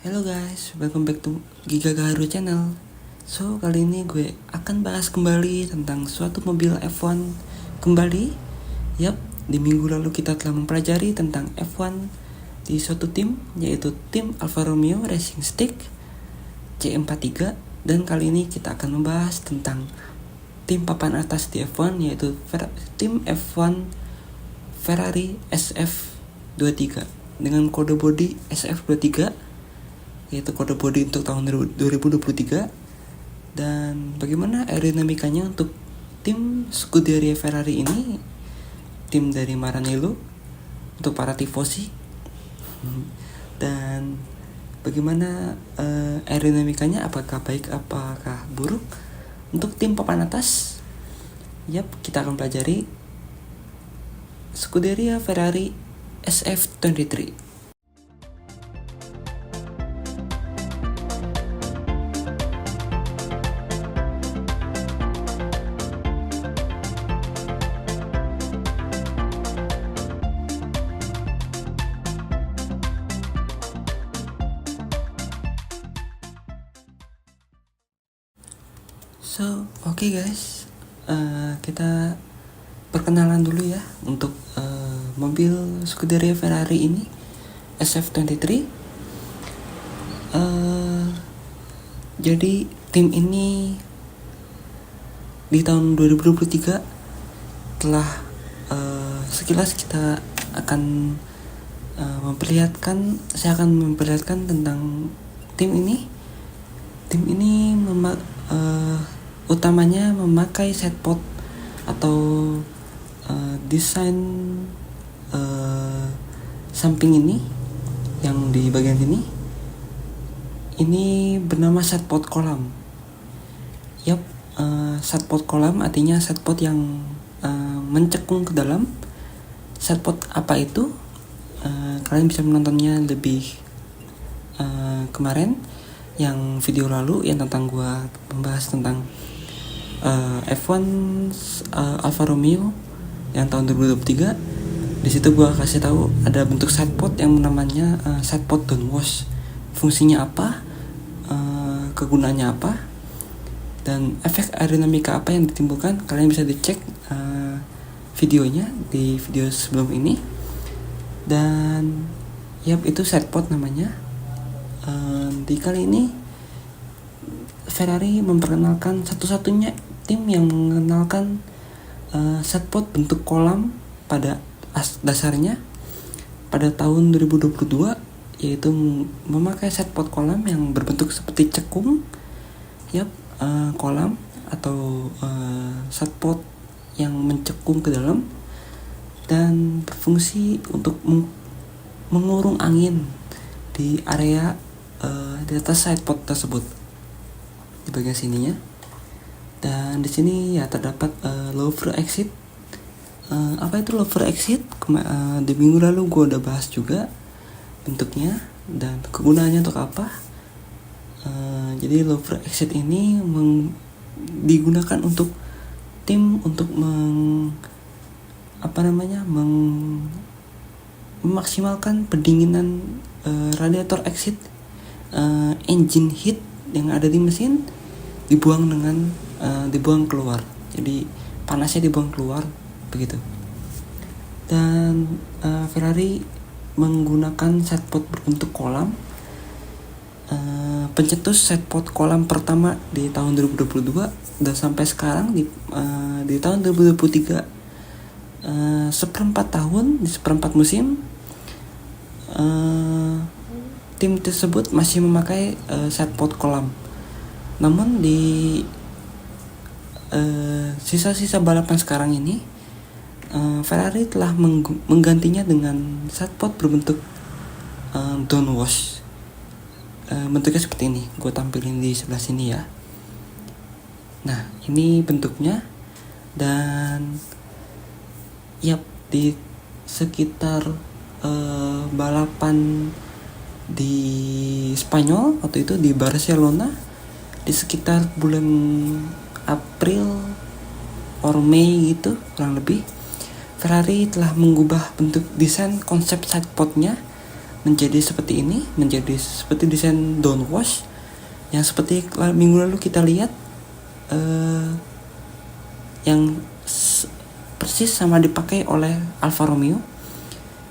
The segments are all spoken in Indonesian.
Hello guys, welcome back to Giga Gaharu Channel. So, kali ini gue akan bahas kembali tentang suatu mobil F1 kembali. Yap, di minggu lalu kita telah mempelajari tentang F1 di suatu tim, yaitu tim Alfa Romeo Racing Stick C43. Dan kali ini kita akan membahas tentang tim papan atas di F1, yaitu tim F1 Ferrari SF23 dengan kode bodi SF23, yaitu kode bodi untuk tahun 2023. Dan bagaimana aerodinamikanya untuk tim Scuderia Ferrari ini, tim dari Maranello untuk para tifosi. Dan bagaimana aerodinamikanya, apakah baik apakah buruk untuk tim papan atas. Yap, kita akan pelajari Scuderia Ferrari SF23. So, oke guys, kita perkenalan dulu ya untuk mobil Scuderia Ferrari ini, SF23. Jadi tim ini di tahun 2023 telah sekilas kita akan saya akan memperlihatkan tentang tim ini. Tim ini utamanya memakai setpot atau desain samping ini yang di bagian ini bernama setpot kolam. Yap, setpot kolam artinya setpot yang mencekung ke dalam. Setpot apa itu? Kalian bisa menontonnya lebih kemarin, yang video lalu yang tentang gua membahas tentang F1 Alfa Romeo yang tahun 2023. Di situ gua kasih tahu ada bentuk setpot yang namanya setpot downwash. Fungsinya apa? Kegunaannya apa? Dan efek aerodinamika apa yang ditimbulkan? Kalian bisa dicek videonya di video sebelum ini. Dan yap, itu setpot namanya. Di kali ini Ferrari memperkenalkan satu-satunya tim yang mengenalkan setpot bentuk kolam pada dasarnya pada tahun 2022, yaitu memakai setpot kolam yang berbentuk seperti cekung. Yap, kolam atau setpot yang mencekung ke dalam dan berfungsi untuk mengurung angin di area di atas sidepod tersebut di bagian sininya. Dan di sini ya terdapat lower exit. Apa itu lower exit? Di minggu lalu gue udah bahas juga bentuknya dan kegunaannya untuk apa. Jadi lower exit ini digunakan untuk tim untuk memaksimalkan pendinginan radiator exit, engine heat yang ada di mesin dibuang keluar. Jadi panasnya dibuang keluar begitu. Dan Ferrari menggunakan setpot berbentuk kolam. Pencetus setpot kolam pertama di tahun 2022 dan sampai sekarang di tahun 2023, seperempat musim, tim tersebut masih memakai setpot kolam. Namun di sisa-sisa balapan sekarang ini, Ferrari telah menggantinya dengan setpot berbentuk downwash. Bentuknya seperti ini, gue tampilin di sebelah sini ya. Nah, ini bentuknya. Dan yap, di sekitar balapan di Spanyol waktu itu di Barcelona, di sekitar bulan April or Mei gitu kurang lebih, Ferrari telah mengubah bentuk desain konsep sidepodnya menjadi seperti ini, menjadi seperti desain downwash yang seperti minggu lalu kita lihat, yang persis sama dipakai oleh Alfa Romeo,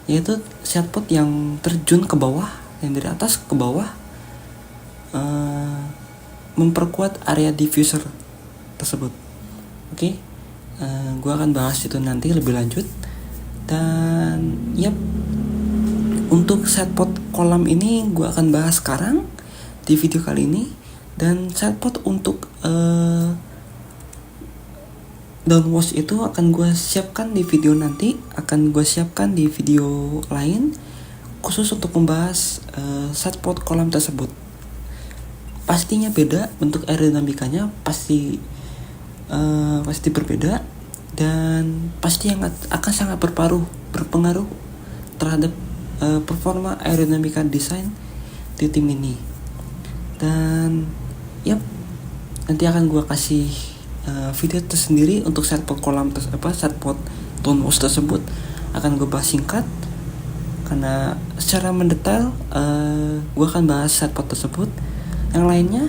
yaitu sidepod yang terjun ke bawah, yang dari atas ke bawah, memperkuat area diffuser tersebut. Oke, gue akan bahas itu nanti lebih lanjut. Dan untuk sidepod kolam ini gue akan bahas sekarang di video kali ini. Dan sidepod untuk downwash itu akan gue siapkan di video nanti, akan gue siapkan di video lain khusus untuk membahas sidepod kolam tersebut. Pastinya beda, bentuk aerodinamikanya pasti berbeda, dan pasti yang akan sangat berpengaruh terhadap performa aerodinamika desain di tim ini. Dan nanti akan gue kasih video tersendiri untuk sidepod kolam sidepod downwash tersebut, akan gue bahas singkat karena secara mendetail. Gue akan bahas sidepod tersebut. Yang lainnya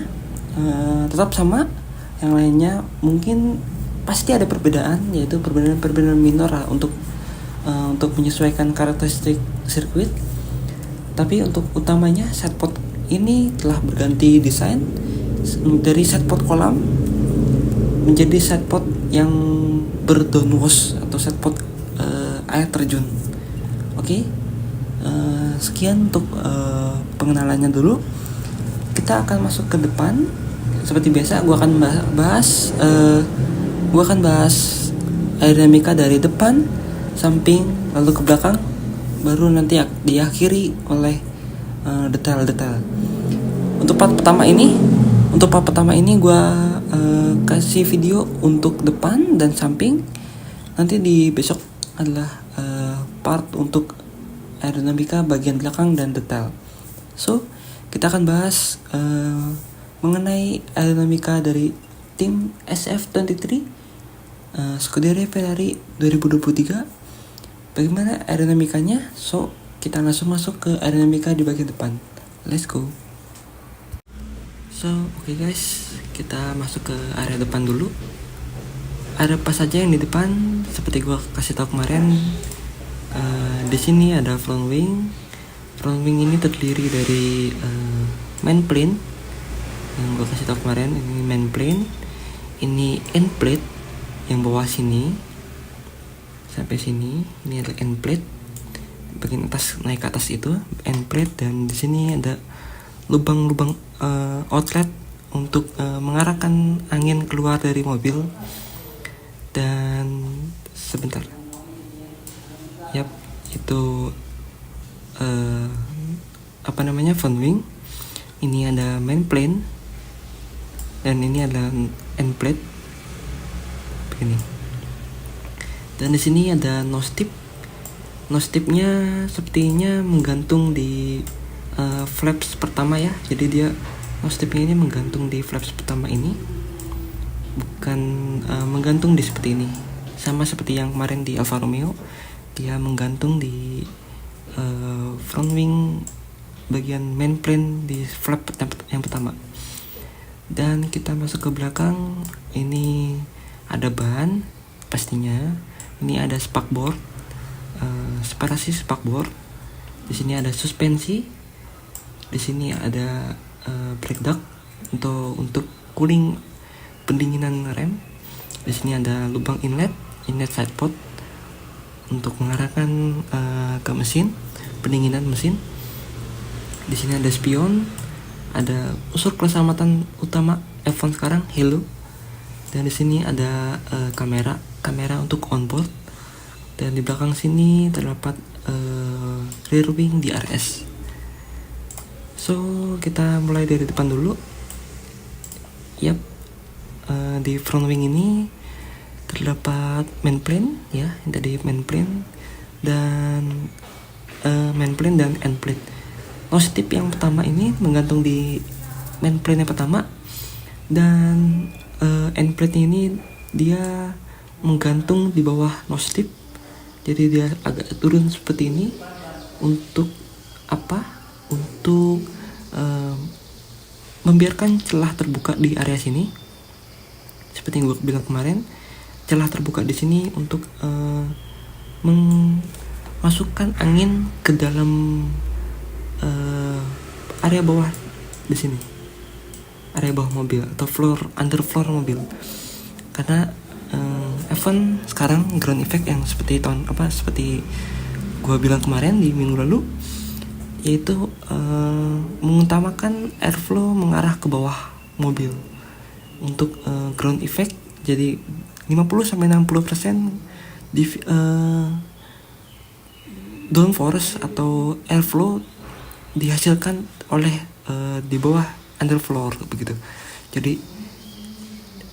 tetap sama, yang lainnya mungkin pasti ada perbedaan, yaitu perbedaan minor lah untuk menyesuaikan karakteristik sirkuit. Tapi untuk utamanya sidepod ini telah berganti desain dari sidepod kolam menjadi sidepod yang berdownwash atau sidepod air terjun. Oke. Sekian untuk pengenalannya dulu. Kita akan masuk ke depan. Seperti biasa, gue akan bahas aerodinamika dari depan, samping, lalu ke belakang, baru nanti diakhiri oleh detail-detail. Untuk part pertama ini gue kasih video untuk depan dan samping. Nanti di besok adalah part untuk aerodinamika bagian belakang dan detail. So, kita akan bahas mengenai aerodinamika dari tim SF23 Scuderia Ferrari 2023. Bagaimana aerodinamikanya? So, kita langsung masuk ke aerodinamika di bagian depan. Let's go. So, oke guys, kita masuk ke area depan dulu. Ada apa saja yang di depan? Seperti gua kasih tahu kemarin, di sini ada front wing. Front wing ini terdiri dari main plane yang gue kasih tau kemarin. Ini main plane, ini end plate yang bawah sini sampai sini. Ini adalah end plate, bagian atas naik ke atas itu end plate, dan di sini ada lubang-lubang outlet untuk mengarahkan angin keluar dari mobil. Dan sebentar, itu front wing. Ini ada main plane, dan ini adalah end plate begini. Dan di sini ada nose tip. Nose tipnya sepertinya menggantung di flaps pertama ya. Jadi dia nose tipnya ini menggantung di flaps pertama ini, bukan menggantung di seperti ini. Sama seperti yang kemarin di Alfa Romeo, dia menggantung di front wing bagian main plane di flap yang pertama. Dan kita masuk ke belakang. Ini ada ban pastinya. Ini ada spakboard, separasi spakboard. Di sini ada suspensi. Di sini ada brake duct untuk cooling, pendinginan rem. Di sini ada lubang inlet sidepod untuk mengarahkan ke mesin, pendinginan mesin. Di sini ada spion, ada unsur keselamatan utama F1 sekarang, Halo. Dan di sini ada kamera untuk onboard. Dan di belakang sini terdapat rear wing DRS. So, kita mulai dari depan dulu. Di front wing ini terdapat main plane ya, dari main plane dan end plate. Nose tip yang pertama ini menggantung di main plane yang pertama, dan end plate ini dia menggantung di bawah nose tip. Jadi dia agak turun seperti ini untuk untuk membiarkan celah terbuka di area sini. Seperti yang gue bilang kemarin, celah terbuka di sini untuk memasukkan angin ke dalam area bawah di sini, area bawah mobil atau underfloor mobil. Karena event sekarang ground effect yang seperti seperti gue bilang kemarin di minggu lalu, yaitu mengutamakan airflow mengarah ke bawah mobil untuk ground effect. Jadi 50-60% downforce atau airflow dihasilkan oleh di bawah underfloor begitu. Jadi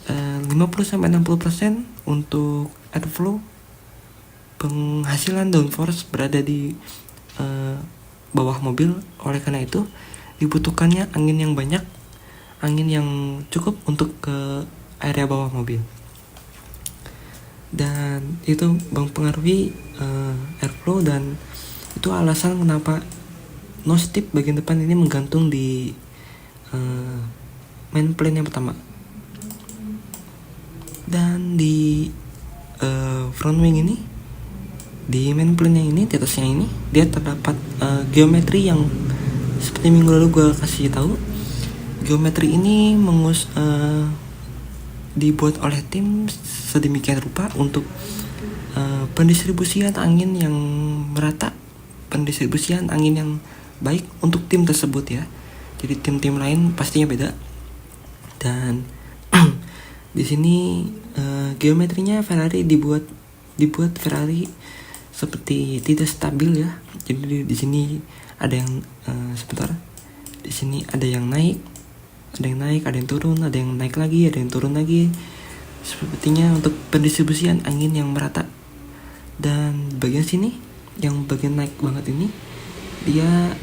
50-60% untuk airflow, penghasilan downforce berada di bawah mobil. Oleh karena itu dibutuhkannya angin yang banyak, angin yang cukup untuk ke area bawah mobil, dan itu mempengaruhi airflow. Dan itu alasan kenapa nose tip bagian depan ini menggantung di main plane yang pertama. Dan di front wing ini, di main plane yang ini, di atasnya ini, dia terdapat geometri yang seperti minggu lalu gue kasih tahu. Geometri ini dibuat oleh tim sedemikian rupa untuk pendistribusian angin yang merata, pendistribusian angin yang baik untuk tim tersebut ya. Jadi tim-tim lain pastinya beda. Dan di sini geometrinya Ferrari dibuat Ferrari seperti tidak stabil ya. Jadi di sini ada yang di sini ada yang naik, ada yang turun, ada yang naik lagi, ada yang turun lagi. Sepertinya untuk pendistribusian angin yang merata. Dan bagian sini, yang bagian naik banget ini, dia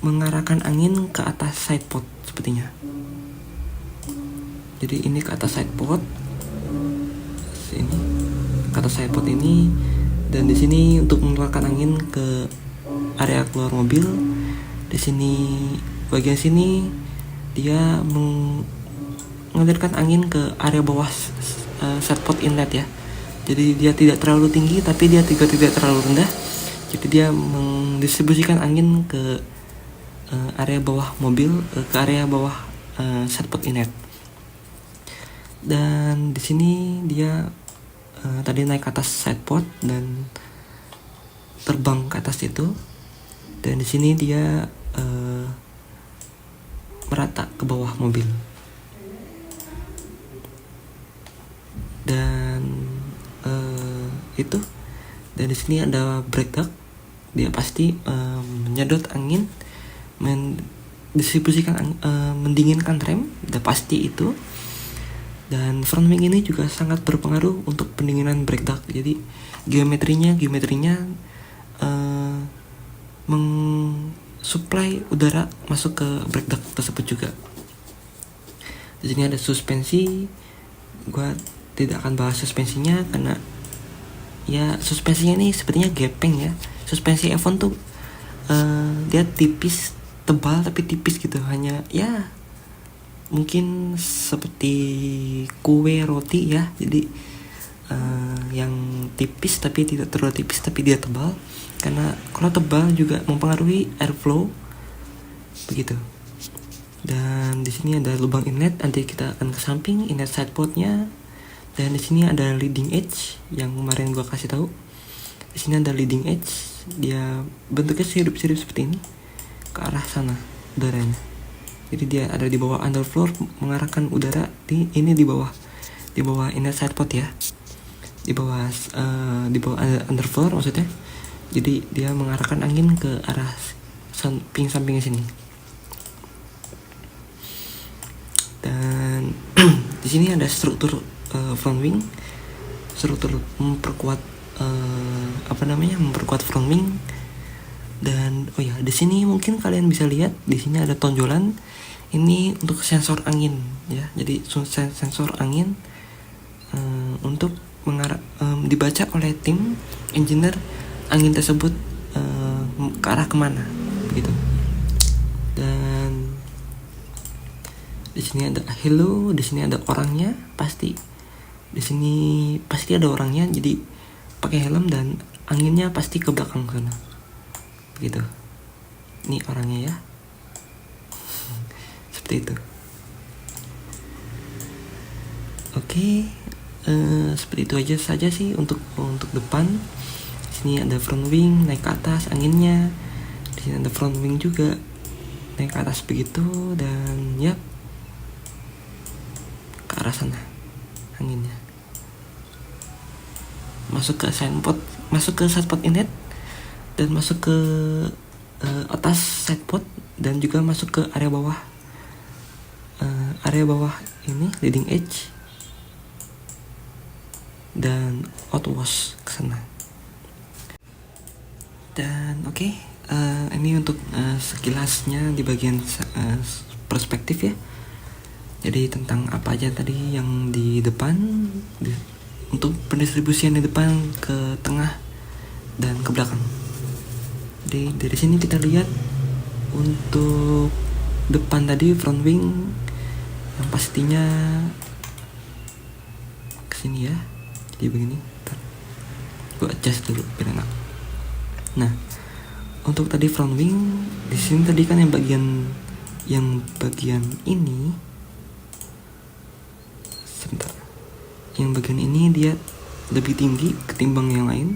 mengarahkan angin ke atas sidepod sepertinya. Jadi ini ke atas sidepod, sini ke atas sidepod ini, dan di sini untuk mengeluarkan angin ke area keluar mobil. Di sini bagian sini dia mengalirkan angin ke area bawah sidepod inlet ya. Jadi dia tidak terlalu tinggi, tapi dia juga tidak terlalu rendah. Jadi dia mendistribusikan angin ke area bawah mobil, ke area bawah sidepod inlet. Dan di sini dia tadi naik ke atas sidepod dan terbang ke atas itu. Dan di sini dia merata ke bawah mobil. Dan itu. Dan di sini ada brake duct. Dia pasti menyedot angin, mendistribusikan mendinginkan rem, udah pasti itu. Dan front wing ini juga sangat berpengaruh untuk pendinginan brake duct. Jadi geometrinya mensuplai udara masuk ke brake duct tersebut juga. Di sini ada suspensi. Gua tidak akan bahas suspensinya karena ya suspensinya ini sepertinya gepeng ya. Suspensi F1 tuh dia tipis, tebal tapi tipis gitu. Hanya ya mungkin seperti kue roti ya. Jadi yang tipis tapi tidak terlalu tipis, tapi dia tebal. Karena kalau tebal juga mempengaruhi airflow begitu. Dan di sini ada lubang inlet, nanti kita akan ke samping inlet sidepodnya. Dan di sini ada leading edge yang kemarin gua kasih tahu. Di sini ada leading edge, dia bentuknya sirip-sirip seperti ini ke arah sana udaranya. Jadi dia ada di bawah underfloor, mengarahkan udara di bawah inlet sidepod ya. Di bawah underfloor maksudnya. Jadi dia mengarahkan angin ke arah samping-sampingnya sini. Dan di sini ada struktur front wing, struktur memperkuat front wing. Dan di sini mungkin kalian bisa lihat di sini ada tonjolan. Ini untuk sensor angin ya. Jadi sensor angin untuk dibaca oleh tim engineer angin tersebut ke arah kemana begitu. Dan di sini ada hello, di sini ada orangnya, pasti di sini pasti ada orangnya, jadi pakai helm dan anginnya pasti ke belakang sana begitu. Ini orangnya ya. Seperti itu. Oke, seperti itu aja saja sih untuk depan. Di sini ada front wing naik ke atas anginnya. Di sini ada front wing juga naik ke atas begitu, dan ya ke arah sana anginnya. Masuk ke sidepod inlet dan masuk ke atas sidepod, dan juga masuk ke area bawah ini leading edge dan outwash ke sana. Dan oke, ini untuk sekilasnya di bagian perspektif ya. Jadi tentang apa aja tadi yang di depan, untuk pendistribusian di depan, ke tengah, dan ke belakang. Jadi dari sini kita lihat untuk depan tadi front wing yang pastinya kesini ya. Jadi begini, gue adjust dulu biar enak. Nah, untuk tadi front wing di sini tadi kan yang bagian ini, sebentar, yang bagian ini dia lebih tinggi ketimbang yang lain,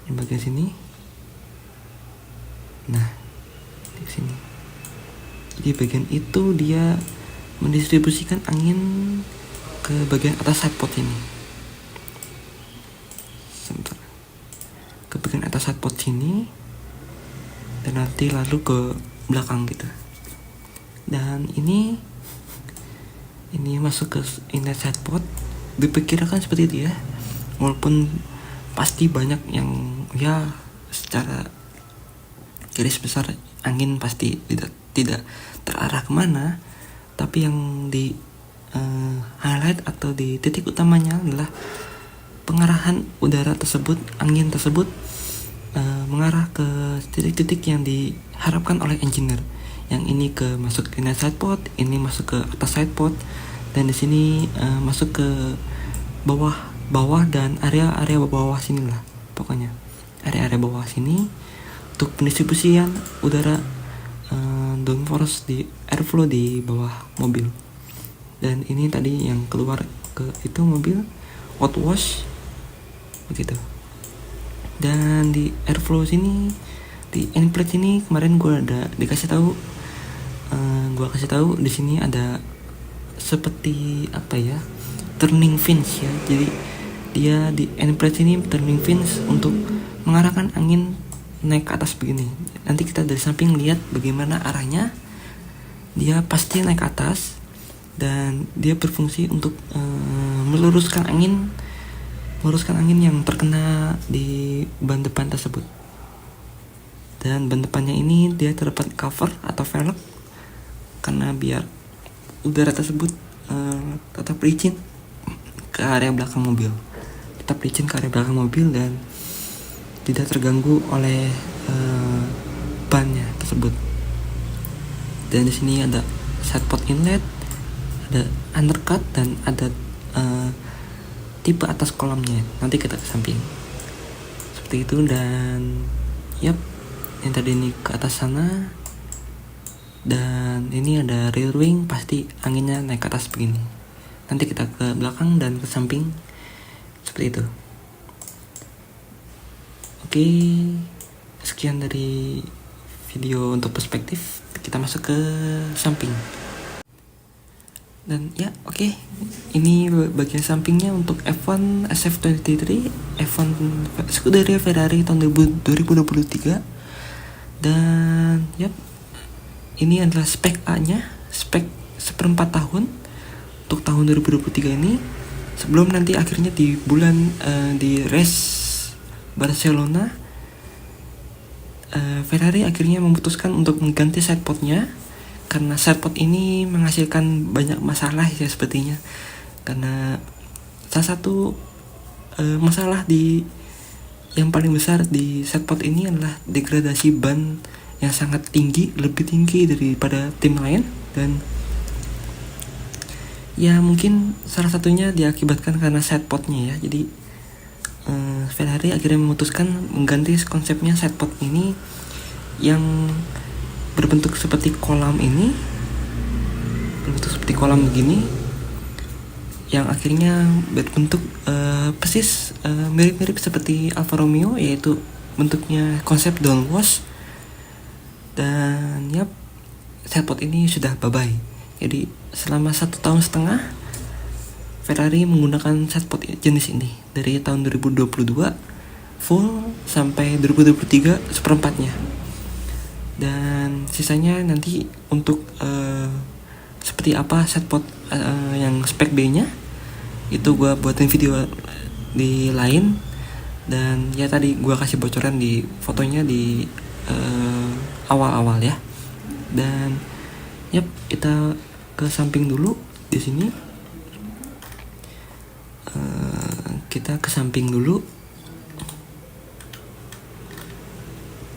yang bagian sini. Nah, di sini. Jadi bagian itu dia mendistribusikan angin ke bagian atas sidepod ini. Sebentar. Ke bagian atas sidepod sini, dan nanti lalu ke belakang gitu. Dan ini masuk ke inlet sidepod. Diperkirakan seperti itu ya. Walaupun pasti banyak yang ya secara garis besar angin pasti tidak terarah kemana, tapi yang di highlight atau di titik utamanya adalah pengarahan udara tersebut, angin tersebut mengarah ke titik-titik yang diharapkan oleh engineer. Yang ini masuk ke inlet sidepod, ini masuk ke atas sidepod, dan di sini masuk ke bawah dan area bawah sini lah, pokoknya area bawah sini untuk pendistribusian udara downforce di airflow di bawah mobil. Dan ini tadi yang keluar ke itu mobil outwash begitu. Dan di airflow sini, di end plate ini kemarin gue ada dikasih tahu, di sini ada seperti apa ya, turning fins ya. Jadi dia di end plate ini turning fins untuk mengarahkan angin naik ke atas begini. Nanti kita dari samping lihat bagaimana arahnya. Dia pasti naik ke atas, dan dia berfungsi untuk meluruskan angin yang terkena di ban depan tersebut. Dan ban depannya ini dia terdapat cover atau velg, karena biar udara tersebut tetap licin ke area belakang mobil, dan tidak terganggu oleh bannya tersebut. Dan di sini ada sidepod inlet, ada undercut, dan ada tipe atas kolamnya. Nanti kita ke samping seperti itu. Dan yang tadi ini ke atas sana, dan ini ada rear wing, pasti anginnya naik ke atas begini. Nanti kita ke belakang dan ke samping seperti itu. Oke, sekian dari video untuk perspektif. Kita masuk ke samping. Dan ya oke, ini bagian sampingnya untuk F1 SF23, F1 Scuderia Ferrari tahun 2023. Dan ini adalah spek A-nya, spek 1/4 tahun untuk tahun 2023 ini. Sebelum nanti akhirnya di bulan di race Barcelona, Ferrari akhirnya memutuskan untuk mengganti sidepodnya, karena sidepod ini menghasilkan banyak masalah ya sepertinya. Karena salah satu masalah di yang paling besar di setpot ini adalah degradasi ban yang sangat tinggi, lebih tinggi daripada tim lain. Dan ya mungkin salah satunya diakibatkan karena setpotnya ya. Jadi Ferrari akhirnya memutuskan mengganti konsepnya setpot ini yang berbentuk seperti kolam ini, berbentuk seperti kolam begini, yang akhirnya berbentuk persis mirip-mirip seperti Alfa Romeo, yaitu bentuknya konsep downwash. Dan yap, setpot ini sudah bye-bye. Jadi selama 1,5 tahun Ferrari menggunakan setpot jenis ini dari tahun 2022 full sampai 2023 seperempatnya. Dan sisanya nanti untuk seperti apa setpot yang spek B-nya itu gue buatin video di lain. Dan ya tadi gue kasih bocoran di fotonya di awal-awal ya. Dan yap, kita ke samping dulu di sini. Kita ke samping dulu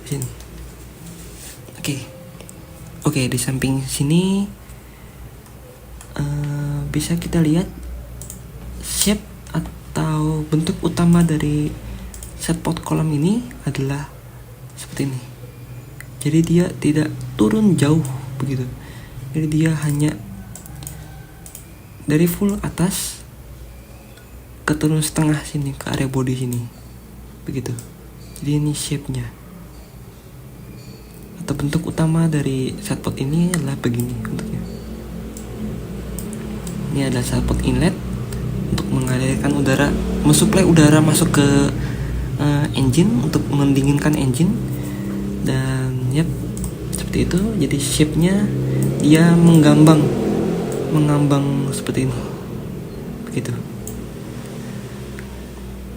sini. Oke, di samping sini bisa kita lihat shape atau bentuk utama dari setpot kolam ini adalah seperti ini. Jadi dia tidak turun jauh begitu. Jadi dia hanya dari full atas ke turun setengah sini ke area body sini begitu. Jadi ini shape-nya atau bentuk utama dari setpot ini adalah begini bentuknya. Ini adalah setpot inlet untuk mengalirkan udara, mensuplai udara masuk ke engine untuk mendinginkan engine. Dan yap, seperti itu. Jadi shape-nya dia mengambang seperti ini begitu.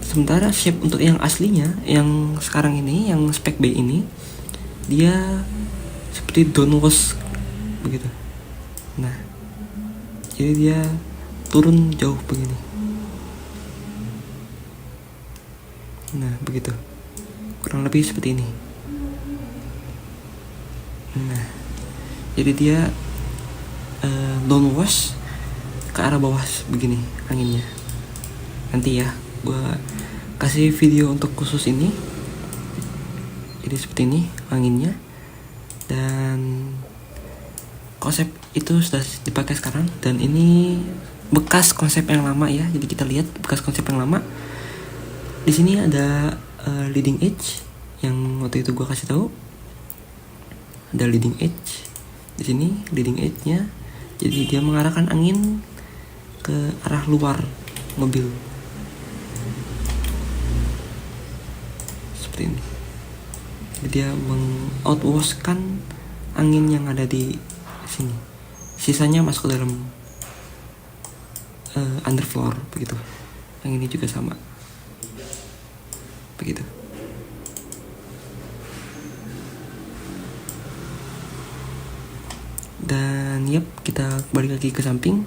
Sementara shape untuk yang aslinya, yang sekarang ini, yang spek B ini, dia seperti downwash begitu. Nah, jadi dia turun jauh begini. Nah, begitu. Kurang lebih seperti ini. Nah, jadi dia downwash ke arah bawah begini anginnya. Nanti ya gue kasih video untuk khusus ini. Jadi seperti ini anginnya. Dan konsep itu sudah dipakai sekarang. Dan ini bekas konsep yang lama ya. Jadi kita lihat bekas konsep yang lama. Di sini ada leading edge yang waktu itu gue kasih tahu. Ada leading edge di sini, leading edge-nya. Jadi dia mengarahkan angin ke arah luar mobil seperti ini. Jadi dia meng-outwash-kan angin yang ada di sini. Sisanya masuk ke dalam underfloor begitu. Yang ini juga sama begitu. Dan yep, kita balik lagi ke samping.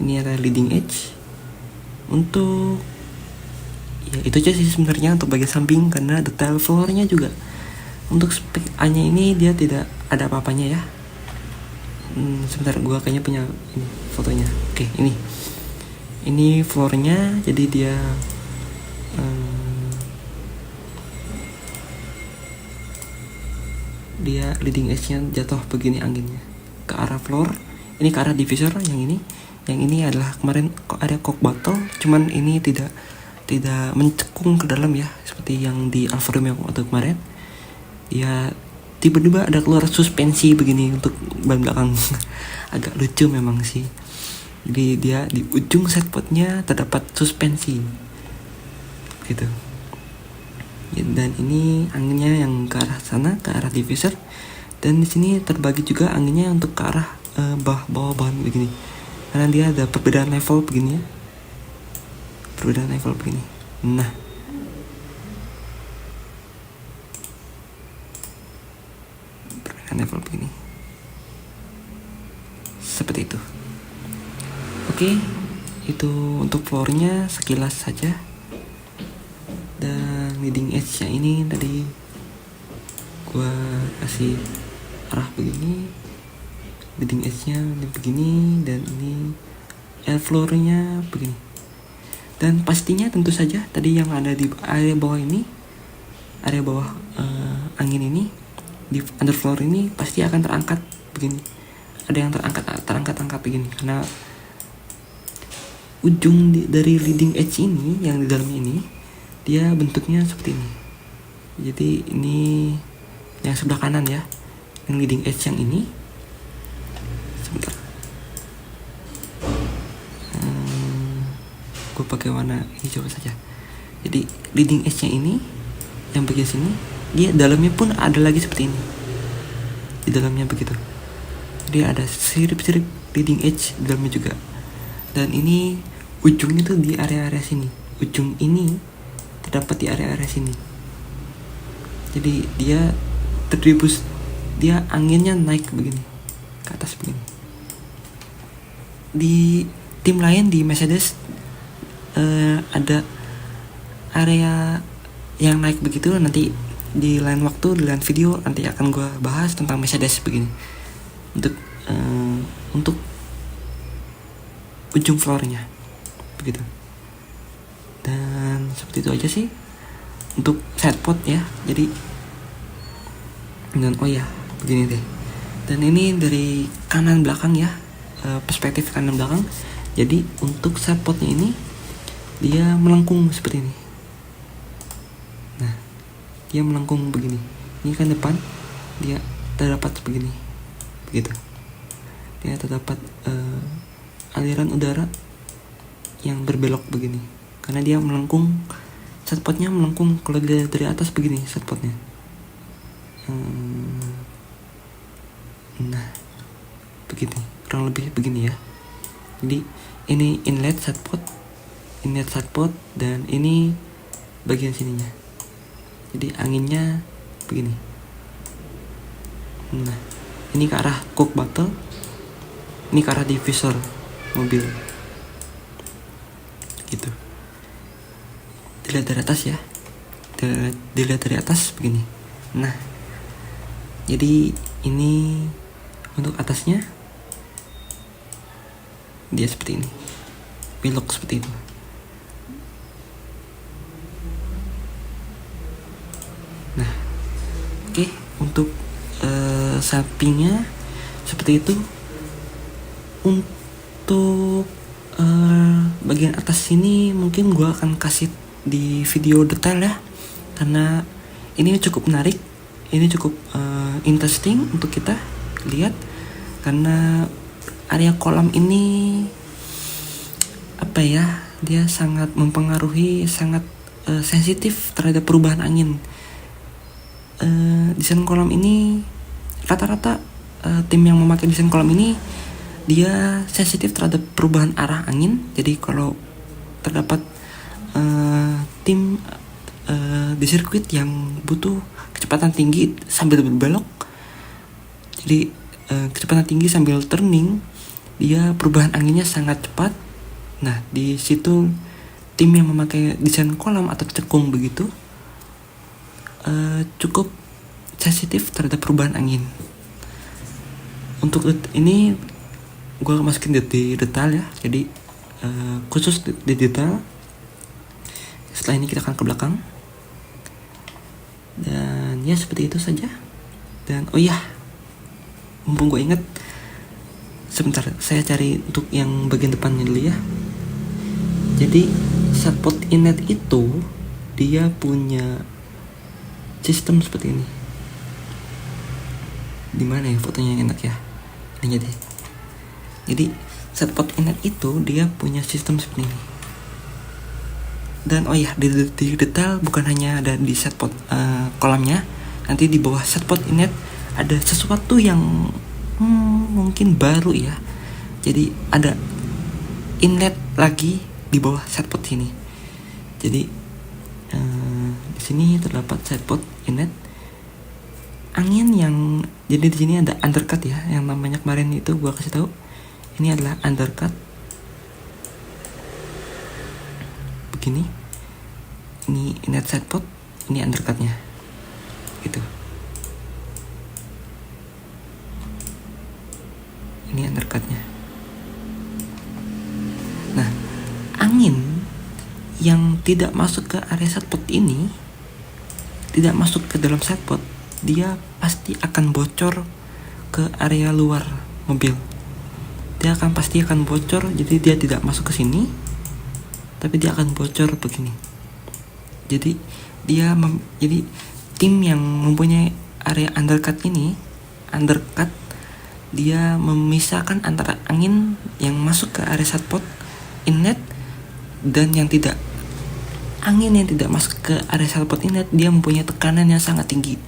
Ini ada leading edge. Untuk ya itu aja sih sebenarnya untuk bagian samping, karena detail floornya juga untuk spek A-nya ini dia tidak ada apa-apanya ya. Sebentar, gua kayaknya punya ini fotonya. Oke, ini floornya. Jadi dia dia leading edge-nya jatuh begini anginnya ke arah floor. Ini ke arah diffuser yang ini. Yang ini adalah kemarin ada cock bottle, cuman ini tidak mencekung ke dalam ya, seperti yang di Alfa Romeo waktu kemarin. Dia tiba-tiba ada keluar suspensi begini untuk ban belakang. Agak lucu memang sih. Jadi dia di ujung setpotnya terdapat suspensi gitu. Dan ini anginnya yang ke arah sana, ke arah diffuser. Dan di sini terbagi juga anginnya untuk ke arah bawah ban begini. Karena dia ada perbedaan level begini ya. Perbedaan level begini. Nah, perbedaan level begini. Seperti itu. Oke, itu untuk floornya sekilas saja. Dan leading edge nya ini tadi gua kasih arah begini, leading edge nya begini, dan ini airflow nya begini. Dan pastinya tentu saja tadi yang ada di area bawah ini, area bawah angin ini, di underfloor ini pasti akan terangkat begini. Ada yang terangkat begini karena ujung dari leading edge ini yang di dalamnya ini dia bentuknya seperti ini. Jadi ini yang sebelah kanan ya, yang leading edge yang ini. Sebentar, gue pakai warna hijau saja. Jadi leading edge nya ini yang bagian sini, dia dalamnya pun ada lagi seperti ini, di dalamnya begitu. Dia ada sirip-sirip leading edge di dalamnya juga. Dan ini ujungnya tuh di area-area sini. Ujung ini terdapat di area-area sini. Jadi dia terdistribus, dia anginnya naik begini ke atas begini. Di tim lain di Mercedes ada area yang naik begitu. Nanti di lain waktu, di lain video nanti akan gue bahas tentang Mercedes begini. Untuk ujung floornya begitu. Dan seperti itu aja sih untuk setpot ya. Jadi dan begini deh. Dan ini dari kanan belakang ya, perspektif kanan belakang. Jadi untuk setpotnya ini dia melengkung seperti ini. Nah, dia melengkung begini. Ini kan depan, dia terdapat begini, begitu. Dia terdapat aliran udara yang berbelok begini, karena dia melengkung. Setpotnya melengkung kalau dari atas begini setpotnya. Nah, begini, kurang lebih begini ya. Jadi ini inlet setpot, dan ini bagian sininya. Jadi anginnya begini. Nah, ini ke arah coke bottle, ini ke arah diffuser mobil. Gitu. Dilihat dari atas ya. Dilihat dari atas begini. Nah, jadi ini untuk atasnya dia seperti ini, belok seperti itu. Nah, oke, untuk sampingnya seperti itu. Untuk bagian atas sini mungkin gue akan kasih di video detail ya, karena ini cukup menarik, ini cukup interesting untuk kita lihat, karena area kolam ini apa ya, dia sangat mempengaruhi, sangat sensitif terhadap perubahan angin. Desain kolam ini rata-rata tim yang memakai desain kolam ini dia sensitif terhadap perubahan arah angin. Jadi kalau terdapat tim di sirkuit yang butuh kecepatan tinggi sambil berbelok, jadi kecepatan tinggi sambil turning, dia perubahan anginnya sangat cepat. Nah, di situ tim yang memakai desain kolam atau cekung begitu cukup sensitif terhadap perubahan angin. Untuk ini gue masukin di detail ya, jadi khusus di detail. Setelah ini kita akan ke belakang, dan ya seperti itu saja. Dan mumpung gue inget, sebentar saya cari untuk yang bagian depannya dulu ya. Jadi setpot inlet itu dia punya sistem seperti ini. Dimana ya fotonya yang enak ya? Ini deh. Jadi setpot inlet itu dia punya sistem seperti ini. Dan di detail bukan hanya ada di setpot kolamnya, nanti di bawah setpot inlet ada sesuatu yang mungkin baru ya. Jadi ada inlet lagi di bawah setpot ini. Jadi di sini terdapat setpot inlet angin yang, jadi di sini ada undercut ya, yang namanya kemarin itu gua kasih tahu. Ini adalah undercut. Begini. Ini inlet setpot, Ini undercutnya gitu. Ini undercutnya. Nah, angin yang tidak masuk ke area setpot ini, tidak masuk ke dalam setpot, dia pasti akan bocor ke area luar mobil. Dia pasti akan bocor, jadi dia tidak masuk ke sini, tapi dia akan bocor begini. Jadi jadi tim yang mempunyai area undercut ini, undercut, dia memisahkan antara angin yang masuk ke area setpot inlet dan yang tidak. Angin yang tidak masuk ke area setpot inlet, dia mempunyai tekanan yang sangat tinggi.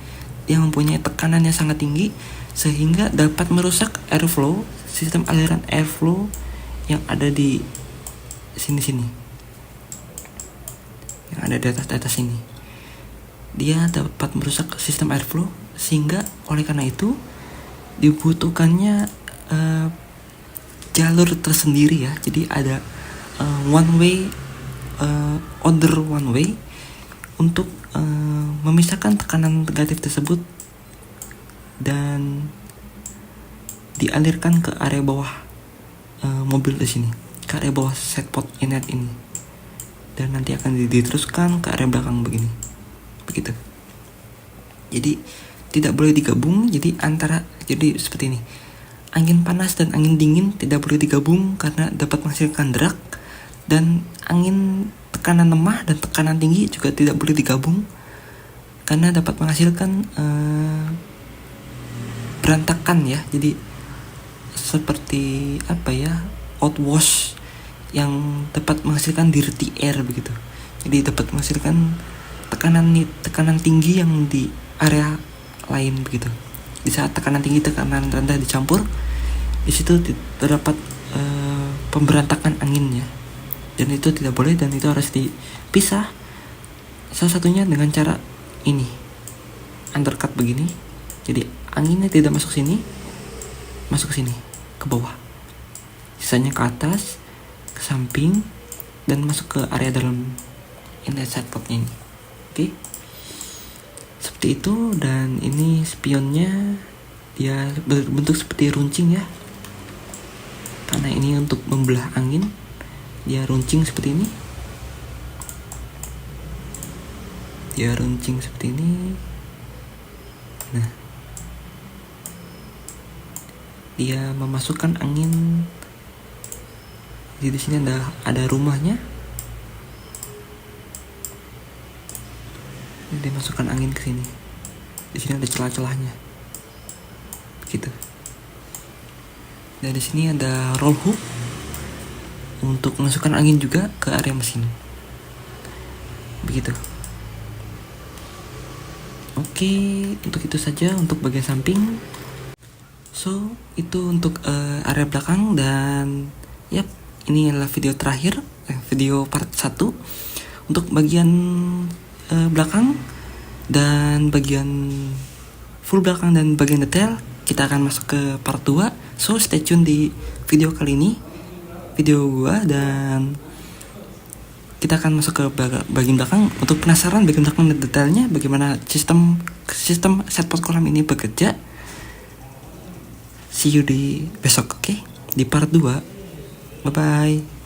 Sehingga dapat merusak airflow, sistem aliran airflow yang ada di sini-sini, yang ada di atas sini. Dia dapat merusak sistem airflow, sehingga oleh karena itu dibutuhkannya jalur tersendiri ya. Jadi ada other one way untuk memisahkan tekanan negatif tersebut dan dialirkan ke area bawah mobil di sini, ke area bawah setpot inlet ini, dan nanti akan diteruskan ke area belakang begini, begitu. Jadi tidak boleh digabung. Jadi seperti ini. Angin panas dan angin dingin tidak boleh digabung karena dapat menghasilkan drag, dan angin tekanan lemah dan tekanan tinggi juga tidak boleh digabung karena dapat menghasilkan berantakan ya. Jadi seperti outwash yang dapat menghasilkan dirty air begitu. Jadi dapat menghasilkan tekanan tinggi yang di area lain begitu. Di saat tekanan tinggi tekanan rendah dicampur, di situ terdapat pemberantakan anginnya, dan itu tidak boleh, dan itu harus dipisah. Salah satunya dengan cara ini, undercut begini. Jadi anginnya tidak masuk sini, masuk sini ke bawah, sisanya ke atas, ke samping, dan masuk ke area dalam inlet setpotnya ini. Oke, seperti itu. Dan ini spionnya, dia berbentuk seperti runcing ya, karena ini untuk membelah angin. Dia runcing seperti ini, Nah, dia memasukkan angin. Jadi di sini ada rumahnya. Dia masukkan angin ke sini. Di sini ada celah-celahnya, begitu. Dan di sini ada roll hook untuk memasukkan angin juga ke area mesin, begitu. Oke, untuk itu saja untuk bagian samping. So, itu untuk area belakang. Dan ini adalah video terakhir, video part 1 untuk bagian belakang dan bagian full belakang dan bagian detail. Kita akan masuk ke part 2. So, stay tune di video kali ini, video gua, dan kita akan masuk ke bagian belakang. Untuk penasaran bagian belakang dan detailnya, bagaimana sistem setpot kolam ini bekerja, see you di besok, oke? Di part 2. Bye bye.